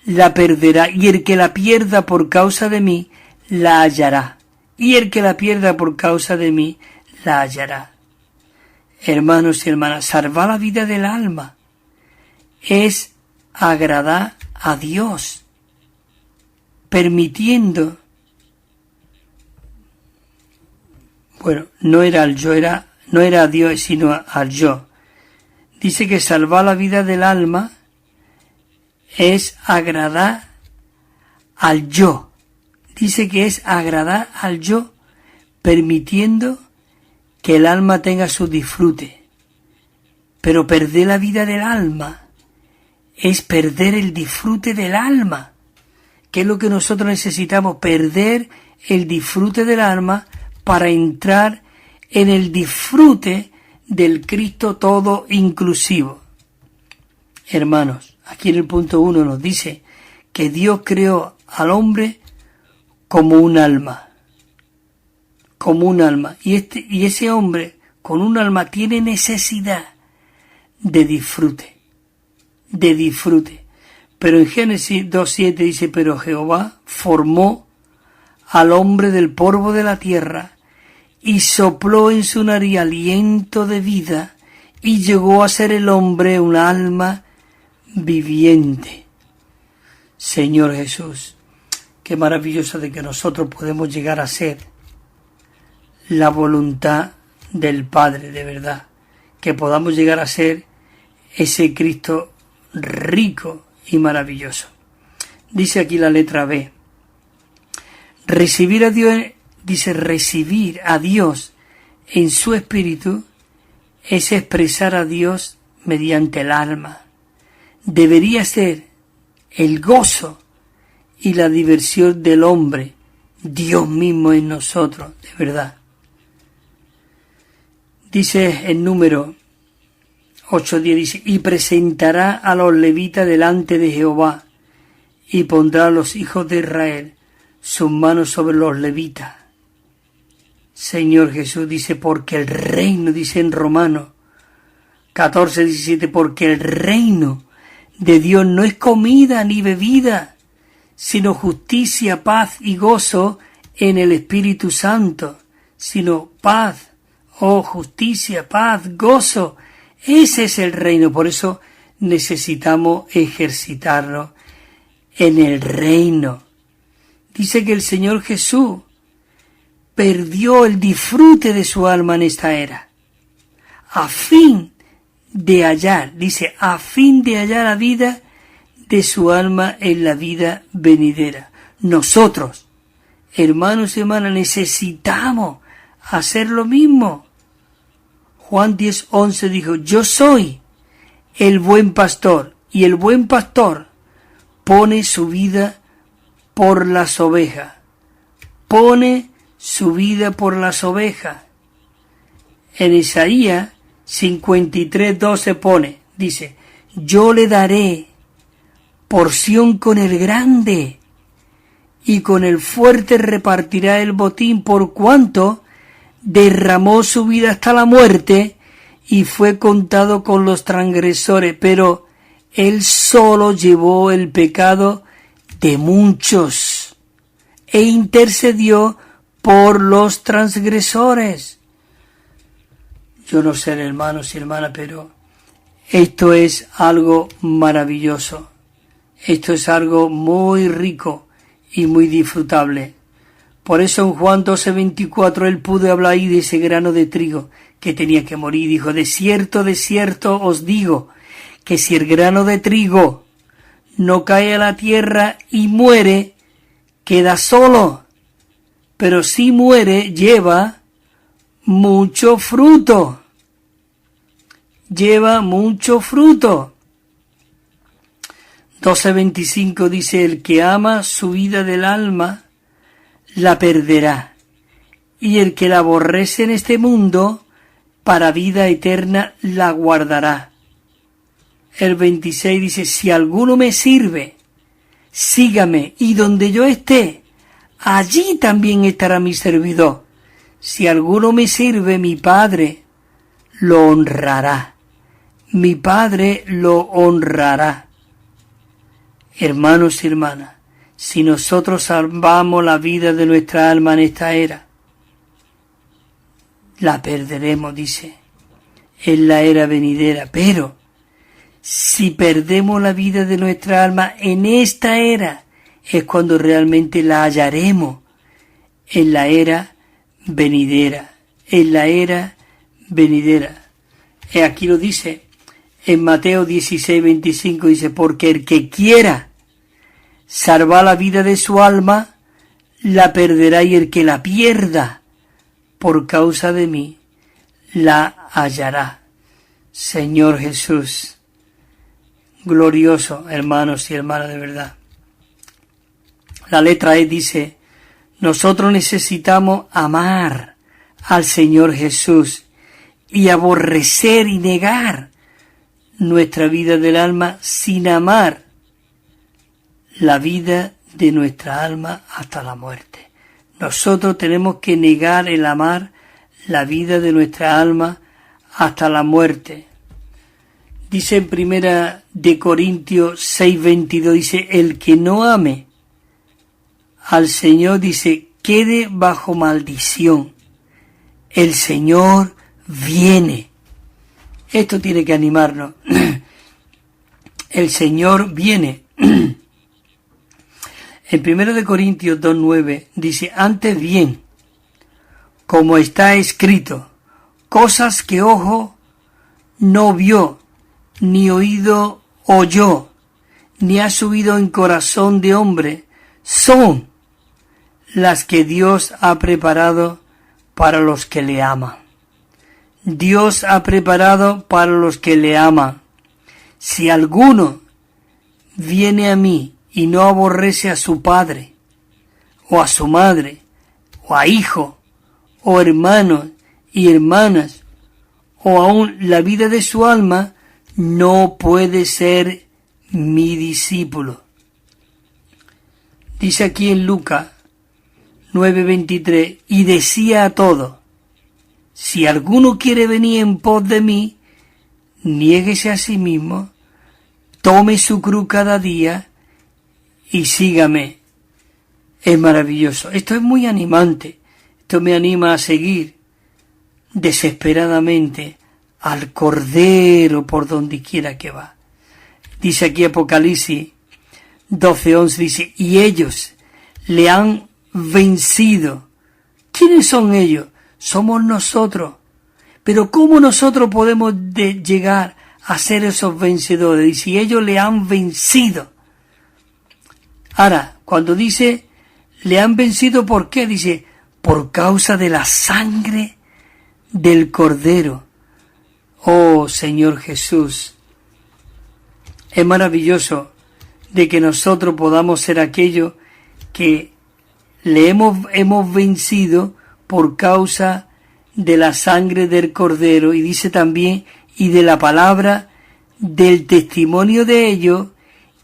Speaker 1: la perderá, y el que la pierda por causa de mí, la hallará. Y el que la pierda por causa de mí, la hallará. Hermanos y hermanas, salvar la vida del alma es agradar a Dios, permitiendo, bueno, no era a Dios, sino al yo. Dice que salvar la vida del alma es agradar al yo. Dice que es agradar al yo, permitiendo que el alma tenga su disfrute. Pero perder la vida del alma es perder el disfrute del alma. ¿Qué es lo que nosotros necesitamos? Perder el disfrute del alma para entrar en el disfrute del Cristo todo inclusivo. Hermanos, aquí en el punto 1 nos dice que Dios creó al hombre como un alma. Como un alma. Y ese hombre con un alma tiene necesidad de disfrute. De disfrute. Pero en Génesis 2:7 dice, pero Jehová formó al hombre del polvo de la tierra y sopló en su nariz aliento de vida y llegó a ser el hombre un alma viviente. Señor Jesús, qué maravilloso de que nosotros podemos llegar a ser la voluntad del Padre de verdad, que podamos llegar a ser ese Cristo rico y maravilloso. Dice aquí la letra B. Recibir a Dios, dice recibir a Dios en su espíritu es expresar a Dios mediante el alma. Debería ser el gozo y la diversión del hombre, Dios mismo en nosotros, de verdad. Dice en número 8:10, dice, y presentará a los levitas delante de Jehová, y pondrá a los hijos de Israel sus manos sobre los levitas. Señor Jesús, dice, porque el reino, dice en Romanos 14:17, porque el reino de Dios no es comida ni bebida, sino justicia, paz y gozo en el Espíritu Santo, sino paz, justicia, paz, gozo. Ese es el reino. Por eso necesitamos ejercitarnos en el reino. Dice que el Señor Jesús perdió el disfrute de su alma en esta era, a fin de hallar, dice, a fin de hallar la vida de su alma en la vida venidera. Nosotros, hermanos y hermanas, necesitamos hacer lo mismo. Juan 10:11 dijo, yo soy el buen pastor, y el buen pastor pone su vida por las ovejas. Pone su vida por las ovejas. En Isaías 53:12 pone, dice, yo le daré porción con el grande, y con el fuerte repartirá el botín, por cuanto derramó su vida hasta la muerte y fue contado con los transgresores, pero él solo llevó el pecado de muchos e intercedió por los transgresores. Yo no sé, hermanos y hermanas, pero esto es algo maravilloso. Esto es algo muy rico y muy disfrutable. Por eso en Juan 12:24 él pudo hablar ahí de ese grano de trigo que tenía que morir. Dijo, de cierto os digo, que si el grano de trigo no cae a la tierra y muere, queda solo. Pero si muere, lleva mucho fruto. Lleva mucho fruto. 12:25 dice, el que ama su vida del alma, la perderá, y el que la aborrece en este mundo, para vida eterna la guardará. El 26 dice, si alguno me sirve, sígame, y donde yo esté, allí también estará mi servidor. Si alguno me sirve, mi Padre lo honrará. Mi Padre lo honrará. Hermanos y hermanas, si nosotros salvamos la vida de nuestra alma en esta era, la perderemos, dice, en la era venidera. Pero Si perdemos la vida de nuestra alma en esta era, es cuando realmente la hallaremos en la era venidera, en la era venidera. Aquí lo dice, en Mateo 16:25 dice, porque el que quiera salvar la vida de su alma, la perderá, y el que la pierda por causa de mí, la hallará. Señor Jesús, glorioso, hermanos y hermanas, de verdad. La letra E dice, nosotros necesitamos amar al Señor Jesús y aborrecer y negar nuestra vida del alma sin amar la vida de nuestra alma hasta la muerte. Nosotros tenemos que negar el amar la vida de nuestra alma hasta la muerte. Dice en Primera de Corintios 6:22, dice, el que no ame al Señor, dice, quede bajo maldición. El Señor viene. Esto tiene que animarnos. El Señor viene. En 1 de Corintios 2:9 dice, antes bien, como está escrito, cosas que ojo no vio, ni oído oyó, ni ha subido en corazón de hombre, son las que Dios ha preparado para los que le aman. Dios ha preparado para los que le aman. Si alguno viene a mí y no aborrece a su padre, o a su madre, o a hijo, o hermanos y hermanas, o aún la vida de su alma, no puede ser mi discípulo. Dice aquí en Lucas 9:23, y decía a todos, si alguno quiere venir en pos de mí, niéguese a sí mismo, tome su cruz cada día y sígame. Es maravilloso. Esto es muy animante. Esto me anima a seguir desesperadamente al Cordero por donde quiera que va. Dice aquí Apocalipsis 12:11, dice, y ellos le han vencido. ¿Quiénes son ellos? Somos nosotros. Pero ¿cómo nosotros podemos llegar a ser esos vencedores? Y si ellos le han vencido. Ahora, cuando dice le han vencido, ¿por qué? Dice, por causa de la sangre del Cordero. Oh Señor Jesús, es maravilloso de que nosotros podamos ser aquellos que le hemos vencido por causa de la sangre del Cordero, y dice también, y de la palabra del testimonio de ellos,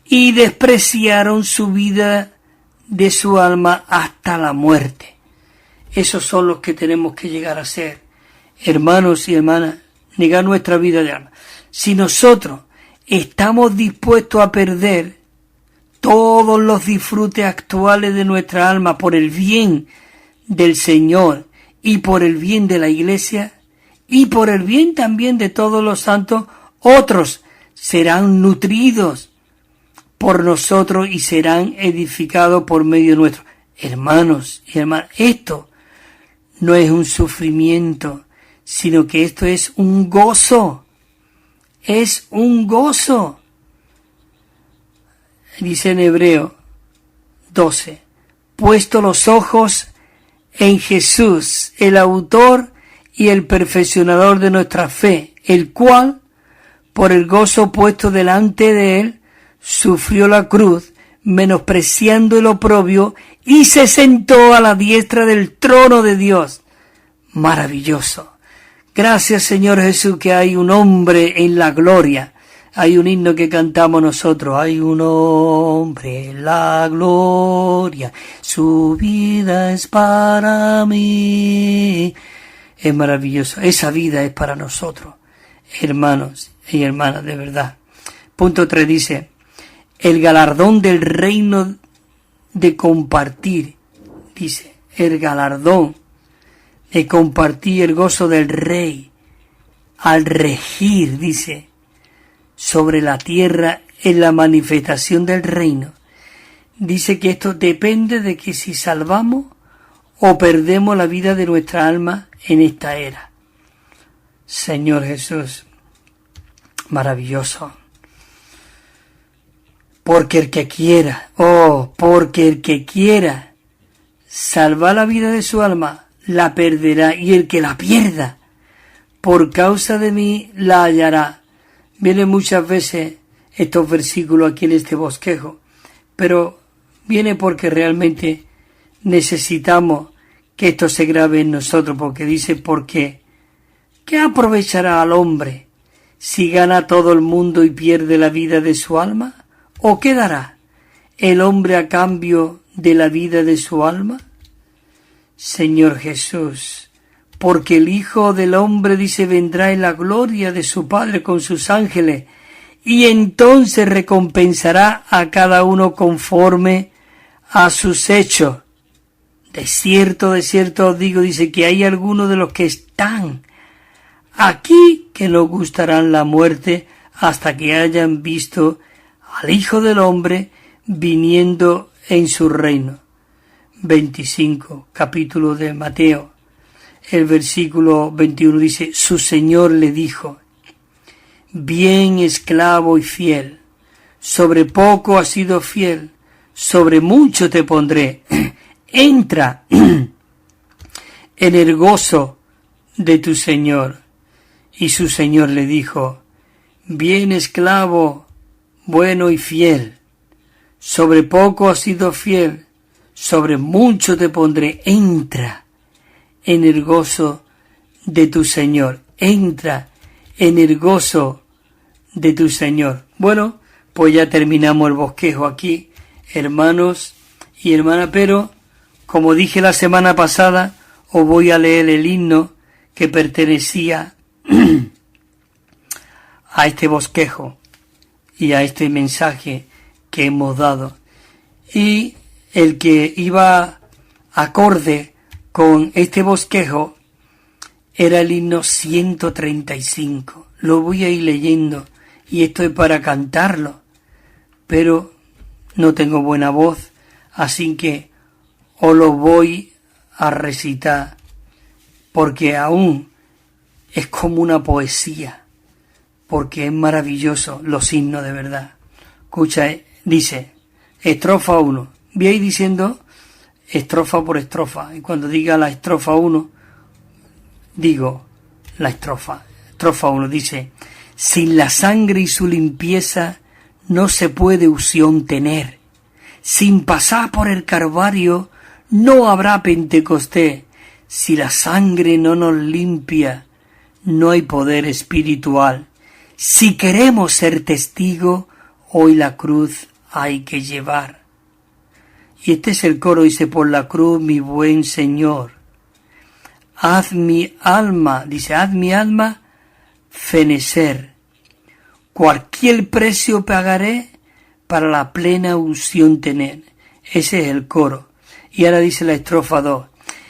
Speaker 1: y despreciaron su vida de su alma hasta la muerte. Esos son los que tenemos que llegar a ser, hermanos y hermanas, negar nuestra vida de alma. Si nosotros estamos dispuestos a perder todos los disfrutes actuales de nuestra alma por el bien del Señor y por el bien de la Iglesia y por el bien también de todos los santos, otros serán nutridos por nosotros y serán edificados por medio nuestro. Hermanos y hermanas, esto no es un sufrimiento, sino que esto es un gozo. Es un gozo. Dice en Hebreo 12, puesto los ojos en Jesús, el autor y el perfeccionador de nuestra fe, el cual, por el gozo puesto delante de él, sufrió la cruz, menospreciando el oprobio, y se sentó a la diestra del trono de Dios. Maravilloso. Gracias, Señor Jesús, que hay un hombre en la gloria. Hay un himno que cantamos nosotros. Hay un hombre en la gloria, su vida es para mí. Es maravilloso. Esa vida es para nosotros, hermanos y hermanas, de verdad. Punto 3 dice, el galardón del reino de compartir, dice, el galardón de compartir el gozo del rey al regir, dice, sobre la tierra en la manifestación del reino. Dice que esto depende de que si salvamos o perdemos la vida de nuestra alma en esta era. Señor Jesús, maravilloso. Porque el que quiera, porque el que quiera salvar la vida de su alma, la perderá, y el que la pierda, por causa de mí, la hallará. Vienen muchas veces estos versículos aquí en este bosquejo, pero viene porque realmente necesitamos que esto se grabe en nosotros, porque dice, porque ¿qué aprovechará al hombre si gana todo el mundo y pierde la vida de su alma? ¿O qué dará el hombre a cambio de la vida de su alma? Señor Jesús, porque el Hijo del Hombre, dice, vendrá en la gloria de su Padre con sus ángeles, y entonces recompensará a cada uno conforme a sus hechos. De cierto os digo, dice, que hay algunos de los que están aquí que no gustarán la muerte hasta que hayan visto al Hijo del Hombre viniendo en su reino. 25, capítulo de Mateo. El versículo 21 dice, su Señor le dijo, bien esclavo y fiel, sobre poco has sido fiel, sobre mucho te pondré, entra en el gozo de tu Señor. Y su Señor le dijo, bien esclavo, bueno y fiel, sobre poco has sido fiel, sobre mucho te pondré, entra en el gozo de tu Señor, entra en el gozo de tu Señor. Bueno, pues ya terminamos el bosquejo aquí, hermanos y hermanas, pero como dije la semana pasada, os voy a leer el himno que pertenecía a este bosquejo y a este mensaje que hemos dado. Y el que iba acorde con este bosquejo era el himno 135. Lo voy a ir leyendo y esto es para cantarlo, pero no tengo buena voz, así que os lo voy a recitar porque aún es como una poesía, porque es maravilloso los himnos de verdad. Escucha, dice, estrofa 1. Voy a ir diciendo estrofa por estrofa, y cuando diga la estrofa 1, digo la estrofa. Estrofa 1 dice, sin la sangre y su limpieza no se puede unción tener. Sin pasar por el Calvario no habrá Pentecostés. Si la sangre no nos limpia, no hay poder espiritual. Si queremos ser testigos, hoy la cruz hay que llevar. Y este es el coro, dice, por la cruz, mi buen Señor, haz mi alma, dice, haz mi alma fenecer. Cualquier precio pagaré para la plena unción tener. Ese es el coro. Y ahora dice la estrofa 2.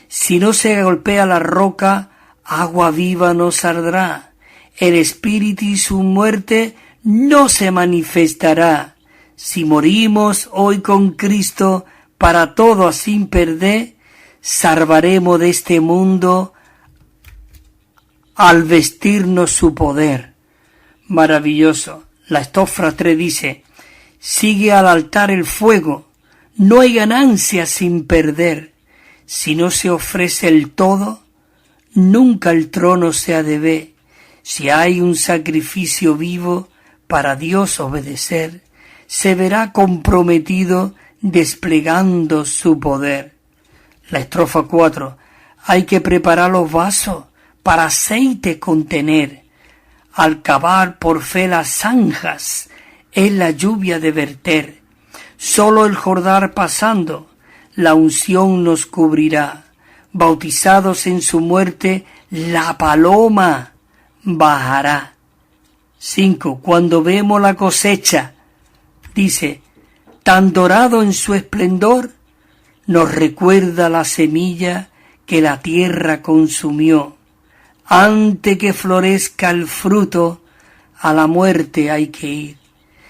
Speaker 1: Si no se golpea la roca, agua viva no saldrá. El espíritu y su muerte no se manifestará. Si morimos hoy con Cristo, para todo sin perder, salvaremos de este mundo al vestirnos su poder. Maravilloso. La estrofa 3 dice, sigue al altar el fuego, no hay ganancia sin perder. Si no se ofrece el todo, nunca el trono se ha de ver. Si hay un sacrificio vivo para Dios obedecer, se verá comprometido desplegando su poder. La estrofa 4. Hay que preparar los vasos para aceite contener. Al cavar por fe las zanjas, es la lluvia de verter. Solo el Jordán pasando, la unción nos cubrirá. Bautizados en su muerte, la paloma bajará. 5. Cuando vemos la cosecha, dice, tan dorado en su esplendor, nos recuerda la semilla que la tierra consumió. Antes que florezca el fruto, a la muerte hay que ir.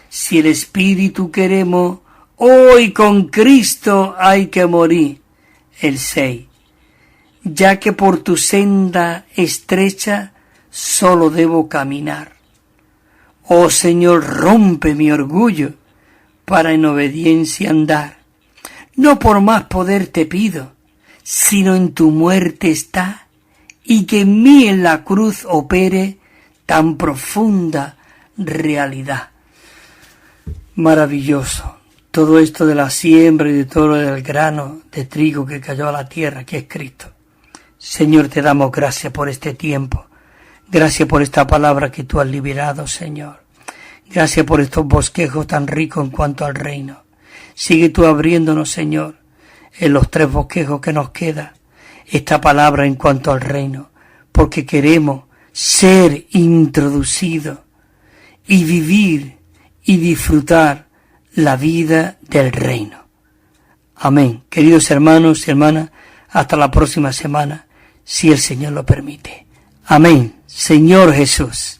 Speaker 1: Si el espíritu queremos, hoy con Cristo hay que morir. El 6. Ya que por tu senda estrecha solo debo caminar. Oh Señor, rompe mi orgullo para en obediencia andar. No por más poder te pido, sino en tu muerte está, y que en mí en la cruz opere tan profunda realidad. Maravilloso. Todo esto de la siembra y de todo lo del grano de trigo que cayó a la tierra, que es Cristo. Señor, te damos gracias por este tiempo. Gracias por esta palabra que tú has liberado, Señor. Gracias por estos bosquejos tan ricos en cuanto al reino. Sigue tú abriéndonos, Señor, en los 3 bosquejos que nos queda, esta palabra en cuanto al reino, porque queremos ser introducidos y vivir y disfrutar la vida del reino. Amén. Queridos hermanos y hermanas, hasta la próxima semana, si el Señor lo permite. Amén. Señor Jesús.